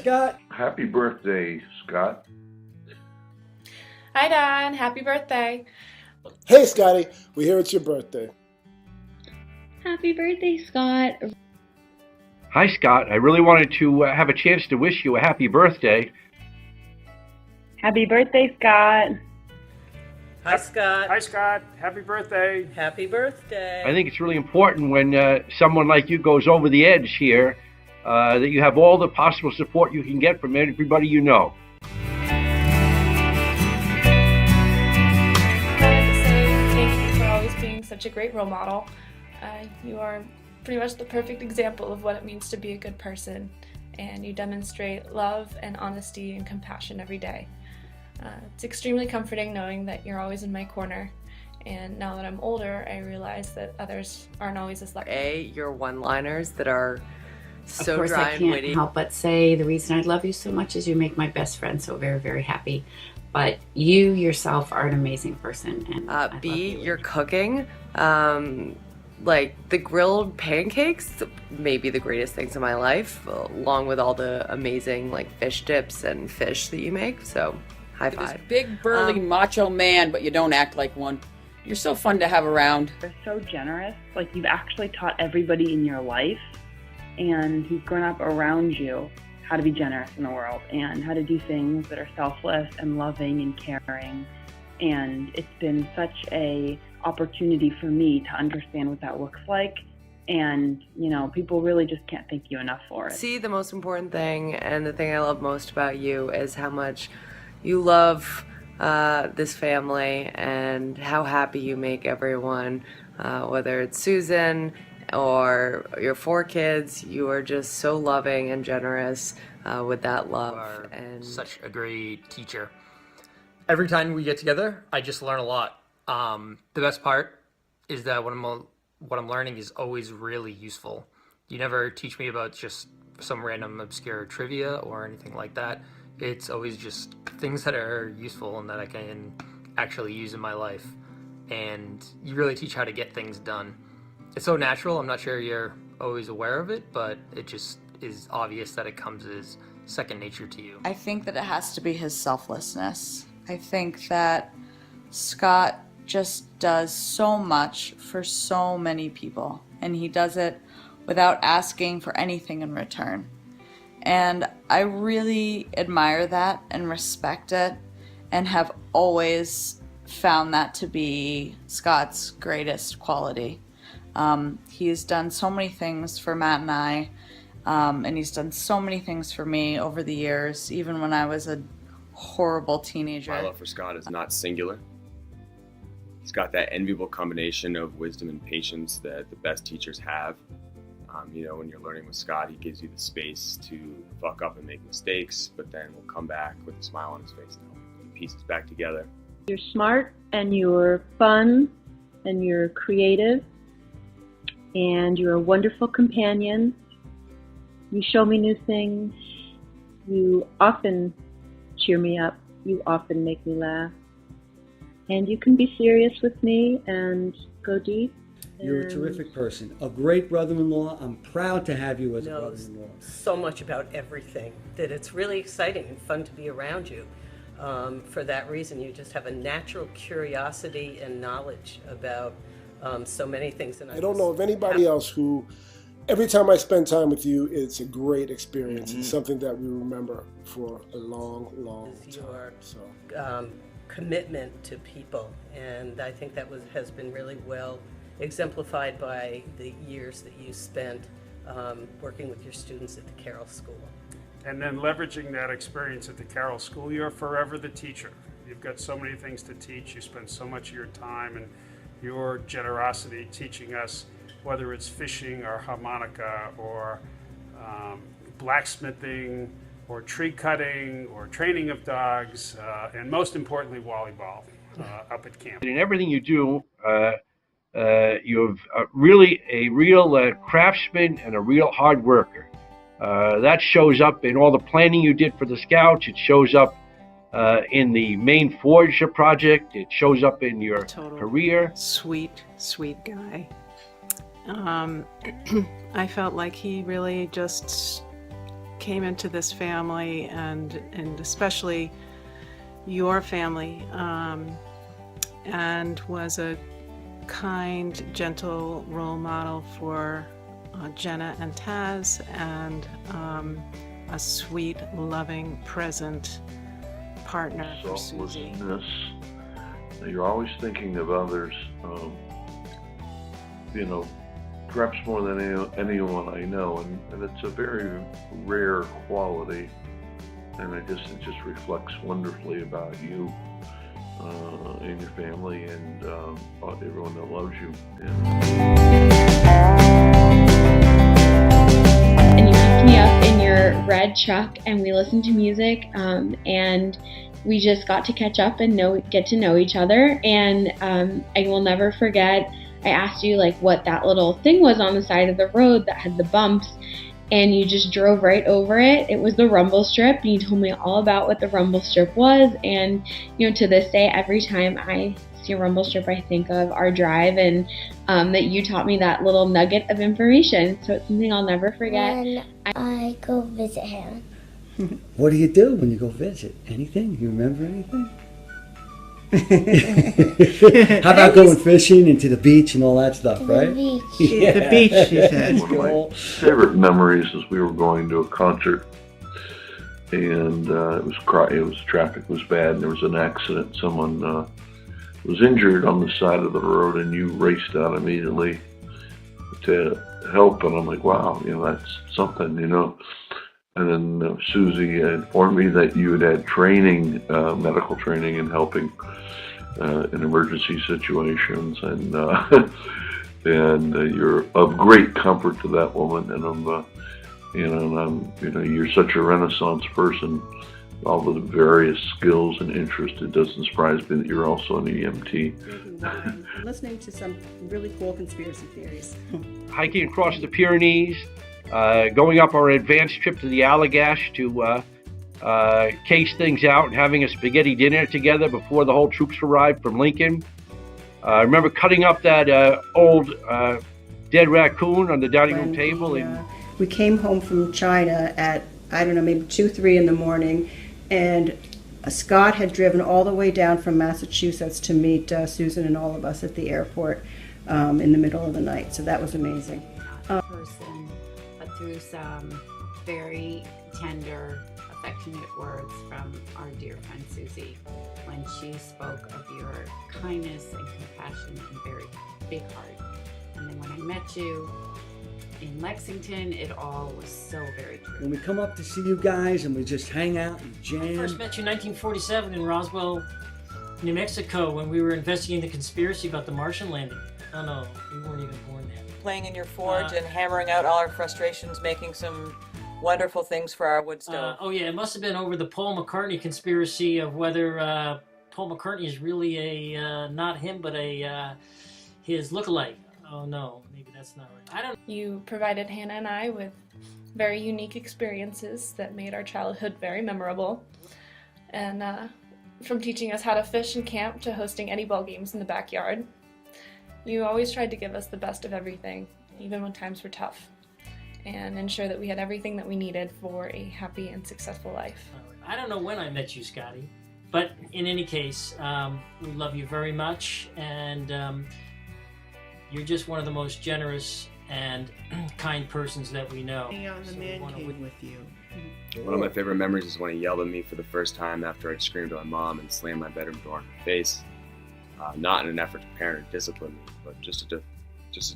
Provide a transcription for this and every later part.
Scott. Happy birthday, Scott. Hi, Don. Happy birthday. Hey, Scotty. We hear it's your birthday. Happy birthday, Scott. Hi, Scott. I really wanted to have a chance to wish you a happy birthday. Happy birthday, Scott. Hi, Scott. Hi, Scott. Happy birthday. Happy birthday. I think it's really important when someone like you goes over the edge here that you have all the possible support you can get from everybody you know. I wanted to say thank you for always being such a great role model. You are pretty much the perfect example of what it means to be a good person, and you demonstrate love and honesty and compassion every day. It's extremely comforting knowing that you're always in my corner, and now that I'm older, I realize that others aren't always as lucky. Your one-liners that are so of course, dry I and can't witty. help but say the reason I love you so much is you make my best friend so very, very happy. But you yourself are an amazing person, and I love you. Your cooking, like the grilled pancakes, maybe the greatest things in my life, along with all the amazing like fish dips and fish that you make. So, high five. This big burly macho man, but you don't act like one. You're so fun to have around. You're so generous. Like, you've actually taught everybody in your life and who's grown up around you how to be generous in the world and how to do things that are selfless and loving and caring. And it's been such a opportunity for me to understand what that looks like. And, you know, people really just can't thank you enough for it. See, the most important thing and the thing I love most about you is how much you love this family and how happy you make everyone, whether it's Susan or your 4 kids. You are just so loving and generous with that love. And such a great teacher. Every time we get together, I just learn a lot. The best part is that what I'm learning is always really useful. You never teach me about just some random obscure trivia or anything like that. It's always just things that are useful and that I can actually use in my life. And you really teach how to get things done. It's so natural. I'm not sure you're always aware of it, but it just is obvious that it comes as second nature to you. I think that it has to be his selflessness. I think that Scott just does so much for so many people, and he does it without asking for anything in return. And I really admire that and respect it, and have always found that to be Scott's greatest quality. He's done so many things for Matt and I, and he's done so many things for me over the years, even when I was a horrible teenager. My love for Scott is not singular. He's got that enviable combination of wisdom and patience that the best teachers have. You know, when you're learning with Scott, he gives you the space to fuck up and make mistakes, but then will come back with a smile on his face and help put the pieces back together. You're smart and you're fun and you're creative and you're a wonderful companion. You show me new things. You often cheer me up. You often make me laugh. And you can be serious with me and go deep. You're a terrific person, a great brother-in-law. I'm proud to have you as a brother-in-law. So much about everything that it's really exciting and fun to be around you. For that reason, you just have a natural curiosity and knowledge about so many things. And I don't know of anybody else who, every time I spend time with you, it's a great experience. It's something that we remember for a long, long time. Your commitment to people, and I think that has been really well exemplified by the years that you spent working with your students at the Carroll School. And then leveraging that experience at the Carroll School, you're forever the teacher. You've got so many things to teach. You spend so much of your time and your generosity teaching us, whether it's fishing or harmonica or blacksmithing or tree cutting or training of dogs, and most importantly, volleyball up at camp. In everything you do, you're really a real craftsman and a real hard worker. That shows up in all the planning you did for the Scouts. It shows up in the main Forge project. It shows up in your career. Sweet, sweet guy. I felt like he really just came into this family and especially your family, and was a kind, gentle role model for Jenna and Taz, and a sweet, loving, present partner for Susie. You're always thinking of others, perhaps more than anyone I know, and it's a very rare quality, and it just reflects wonderfully about you and your family and everyone that loves you. And you picked me up in your red truck, and we listened to music, and we just got to catch up and get to know each other. And I will never forget, I asked you like what that little thing was on the side of the road that had the bumps, and you just drove right over it. It was the rumble strip, and you told me all about what the rumble strip was. And to this day, every time I see a rumble strip, I think of our drive, and that you taught me that little nugget of information. So it's something I'll never forget. When I go visit him. What do you do when you go visit? Anything? You remember anything? How about going fishing and to the beach and all that stuff, right? The beach. Yeah. The beach, she said. One of my favorite memories is we were going to a concert, and traffic was bad, and there was an accident. Someone was injured on the side of the road, and you raced out immediately to help. And I'm like, wow, that's something, And then Susie informed me that you had training, medical training, in helping in emergency situations, and you're of great comfort to that woman. And you're such a Renaissance person, all the various skills and interests. It doesn't surprise me that you're also an EMT. I'm listening to some really cool conspiracy theories. Hiking across the Pyrenees. Going up our advanced trip to the Allagash to case things out, and having a spaghetti dinner together before the whole troops arrived from Lincoln. I remember cutting up that old dead raccoon on the dining room table. We came home from China at, maybe 2, 3 in the morning, and Scott had driven all the way down from Massachusetts to meet Susan and all of us at the airport in the middle of the night. So that was amazing. Person, but through some very tender, affectionate words from our dear friend Susie, when she spoke of your kindness and compassion and very big heart. And then when I met you in Lexington, it all was so very true. When we come up to see you guys and we just hang out and jam. I first met you in 1947 in Roswell, New Mexico, when we were investigating the conspiracy about the Martian landing. Oh no, you weren't even born then. Playing in your forge and hammering out all our frustrations, making some wonderful things for our wood stove. Oh yeah, it must have been over the Paul McCartney conspiracy of whether Paul McCartney is really a, not him, but his lookalike. Oh no, maybe that's not right. I don't. You provided Hannah and I with very unique experiences that made our childhood very memorable. And from teaching us how to fish and camp to hosting any ball games in the backyard, you always tried to give us the best of everything, even when times were tough, and ensure that we had everything that we needed for a happy and successful life. I don't know when I met you, Scotty, but in any case, we love you very much, and you're just one of the most generous and kind persons that we know. On the man cave with you. One of my favorite memories is when he yelled at me for the first time after I screamed at my mom and slammed my bedroom door in her face. Not in an effort to parent or discipline me, but just to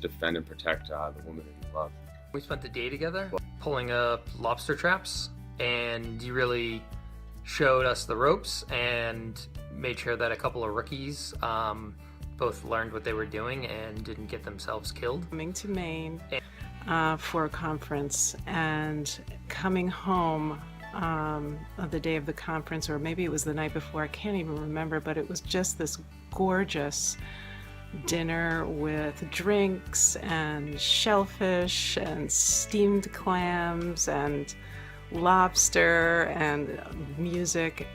defend and protect the woman that you love. We spent the day together pulling up lobster traps, and you really showed us the ropes and made sure that a couple of rookies both learned what they were doing and didn't get themselves killed. Coming to Maine for a conference, and coming home of the day of the conference, or maybe it was the night before, I can't even remember, but it was just this gorgeous dinner with drinks and shellfish and steamed clams and lobster and music.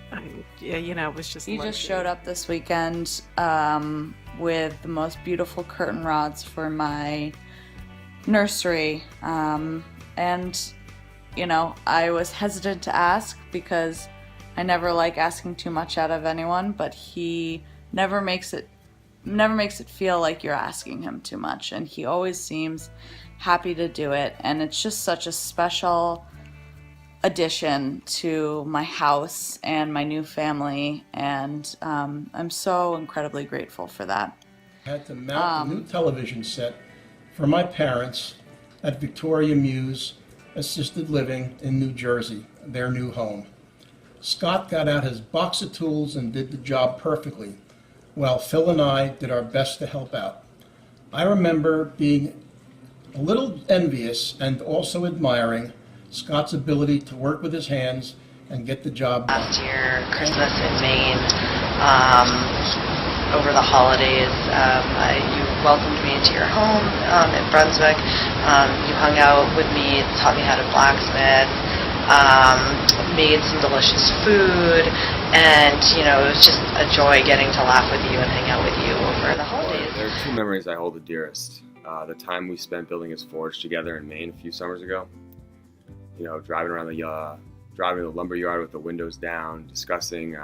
It was just You luxury. just showed up this weekend with the most beautiful curtain rods for my nursery, and you know, I was hesitant to ask because I never like asking too much out of anyone, but he never makes it feel like you're asking him too much, and he always seems happy to do it, and it's just such a special addition to my house and my new family, and I'm so incredibly grateful for that. I had to mount a new television set for my parents at Victoria Muse Assisted Living in New Jersey, their new home. Scott got out his box of tools and did the job perfectly, while Phil and I did our best to help out. I remember being a little envious and also admiring Scott's ability to work with his hands and get the job done. Last year, Christmas in Maine, over the holidays, you welcomed me into your home in Brunswick. You hung out with me, taught me how to blacksmith, made some delicious food, and it was just a joy getting to laugh with you and hang out with you over the holidays. There are two memories I hold the dearest. The time we spent building his forge together in Maine a few summers ago. Driving around the lumber yard with the windows down, discussing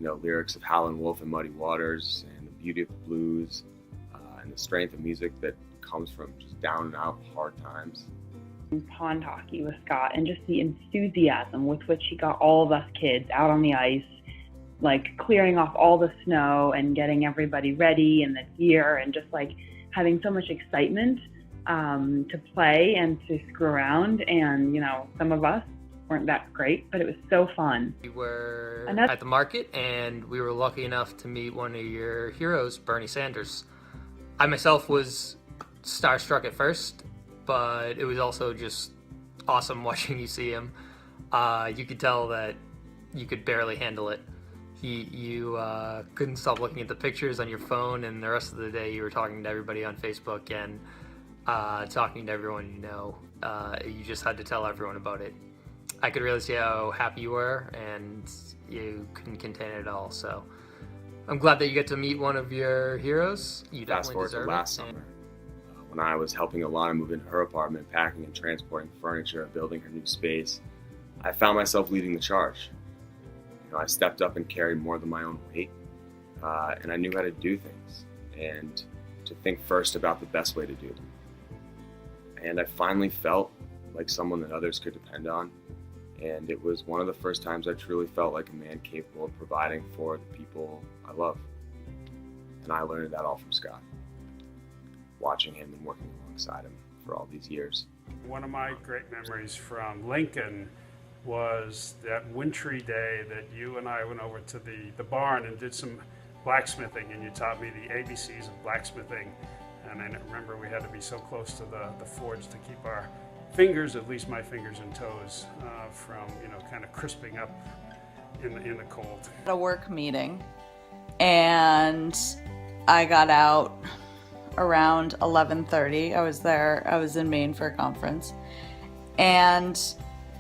lyrics of Howlin' Wolf and Muddy Waters, and the beauty of the blues, and the strength of music that comes from just down and out hard times. Pond hockey with Scott, and just the enthusiasm with which he got all of us kids out on the ice, like clearing off all the snow and getting everybody ready and the gear, and just like having so much excitement to play and to screw around. And some of us weren't that great, but it was so fun. We were at the market, and we were lucky enough to meet one of your heroes, Bernie Sanders. I myself was starstruck at first, but it was also just awesome watching you see him. You could tell that you could barely handle it. You couldn't stop looking at the pictures on your phone, and the rest of the day you were talking to everybody on Facebook and talking to everyone you know. You just had to tell everyone about it. I could really see how happy you were, and you couldn't contain it at all. So I'm glad that you get to meet one of your heroes. You definitely deserve it. Last summer, when I was helping Alana move into her apartment, packing and transporting furniture, building her new space, I found myself leading the charge. I stepped up and carried more than my own weight, and I knew how to do things, and to think first about the best way to do them. And I finally felt like someone that others could depend on, and it was one of the first times I truly felt like a man capable of providing for the people I love. And I learned that all from Scott, watching him and working alongside him for all these years. One of my great memories from Lincoln was that wintry day that you and I went over to the barn and did some blacksmithing, and you taught me the ABCs of blacksmithing. And I remember we had to be so close to the forge to keep our fingers, at least my fingers and toes, from kind of crisping up in the cold. At a work meeting, and I got out around 11:30. I was in Maine for a conference, and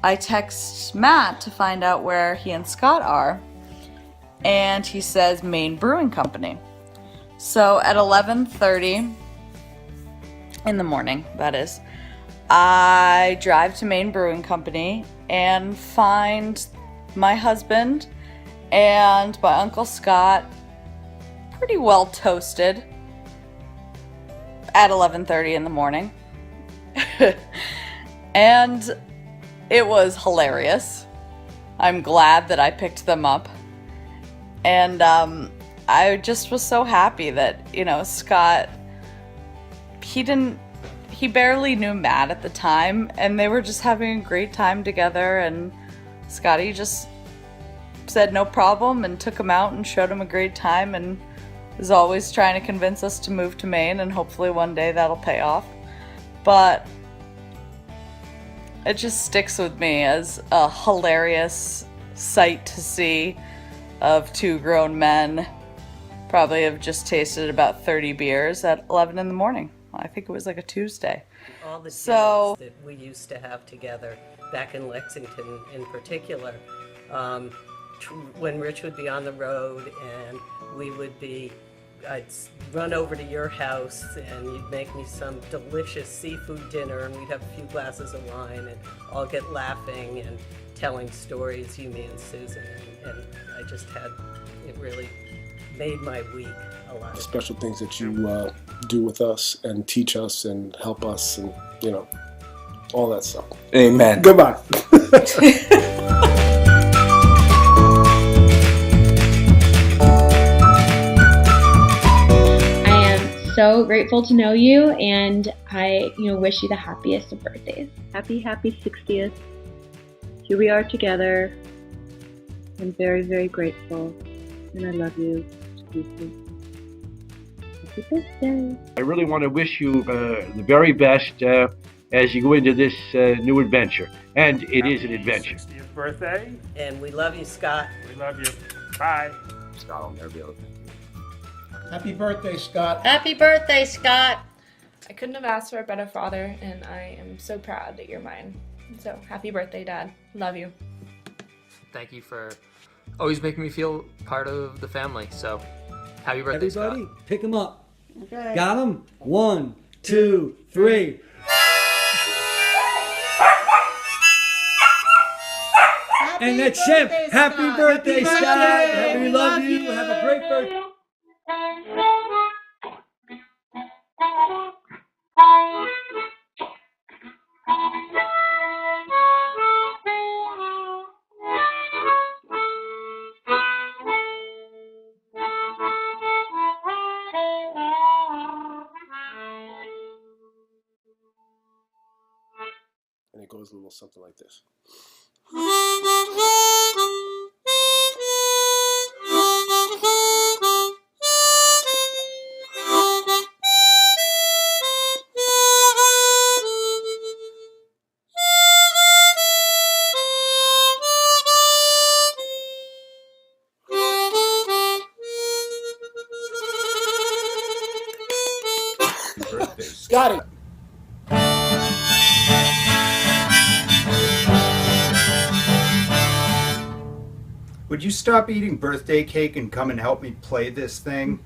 I text Matt to find out where he and Scott are, and he says Maine Brewing Company. So at 11:30 in the morning, that is, I drive to Maine Brewing Company and find my husband and my Uncle Scott pretty well toasted at 11:30 in the morning. And it was hilarious. I'm glad that I picked them up. And I just was so happy that, Scott, he barely knew Matt at the time, and they were just having a great time together, and Scotty just said no problem and took him out and showed him a great time, and was always trying to convince us to move to Maine, and hopefully one day that'll pay off. But it just sticks with me as a hilarious sight to see of two grown men probably have just tasted about 30 beers at 11 in the morning. I think it was like a Tuesday. All the dinners that we used to have together back in Lexington in particular, when Rich would be on the road and we would be I'd run over to your house and you'd make me some delicious seafood dinner, and we'd have a few glasses of wine and all get laughing and telling stories, you, me, and Susan. And I just it really made my week a lot. Special things that you do with us and teach us and help us and, all that stuff. Amen. Goodbye. So grateful to know you, and I, wish you the happiest of birthdays. Happy 60th. Here we are together. I'm very, very grateful, and I love you. Happy birthday. I really want to wish you the very best as you go into this new adventure. And it is an adventure. 60th birthday. And we love you, Scott. We love you. Bye. Scott, I'll never be able to thank you. Happy birthday, Scott. Happy birthday, Scott. I couldn't have asked for a better father, and I am so proud that you're mine. So happy birthday, Dad. Love you. Thank you for always making me feel part of the family. So happy birthday, Everybody, Scott. pick him up. Okay. Got him? 1, 2, 3. And that's it. Happy birthday, Scott. We love you. Have a great birthday. And it goes a little something like this. Scotty. Would you stop eating birthday cake and come and help me play this thing?